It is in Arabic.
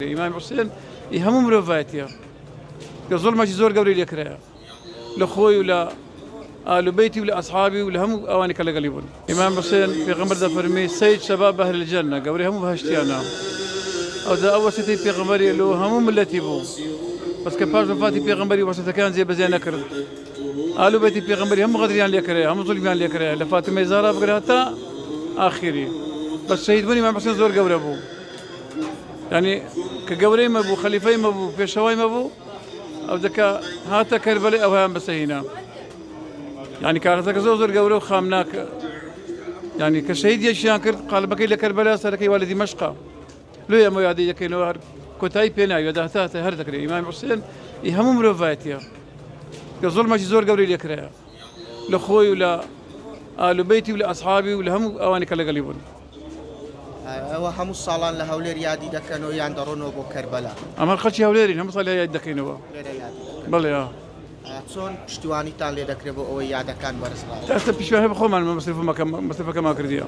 إمام حسين يهمهم مرۆڤایەتیە کە زۆڵمەکی زۆر گەورەی لێکرایە لە خۆی و لە ئالوبەیتی و لە ئەسحابی و لە هەموو ئەوانی کە لەگەڵی بوون. ئیمام حوسێن پێغەمبەر دەفەرمێ سەید شەباب ئەهل الجەنە، گەورەی هەموو بەهەشتیانە. ئەودا ئەو وەسەتەی پێغەمبەری لە هەموو ملەتی بوو، بەس کە پاش وەفاتی پێغەمبەری وەسەتەکان جێبەجێ نەکرد. ئالوبەیتی پێغەمبەری هەموو غەدریان لێکرایە، هەموو زوڵمیان لێکرایە، لە فاتمەی زارا بگرە هەتا ئاخری. بەس شەهیدبوونی ئیمام حوسێن زۆر گەورە بوو. يعني كجوري ما بو خليفي ما بو بيشواي ما بو أو ذكا هاتا كربلاء أو هم بس هنا يعني كارثة كزوجر جوري وخامناك يعني كشهيد يشانكر قال بكي لكربلاء سركي والدي مشقة لو يا ميادي يكينوار كتاي بينا يدا هتا هر ذكري إمام حسين يهمهم مرۆڤایەتیە كظلمة زور جوري لكراه لخوي ولا آل بيتي ولا أصحابي ولا هم أواني كلا قليبون وهمو الصالان لهولير يادي دكانو ياندرونو بو كربلاء أما الخشي هوليرين هم صالح ياد دكينوا بله چۆن پشتیوانیتان لێ دەکرێت بۆ ئەوەی یادەکان بەرزڕاو تاستا پیشوانه بخۆمان مەصرف ما كردیە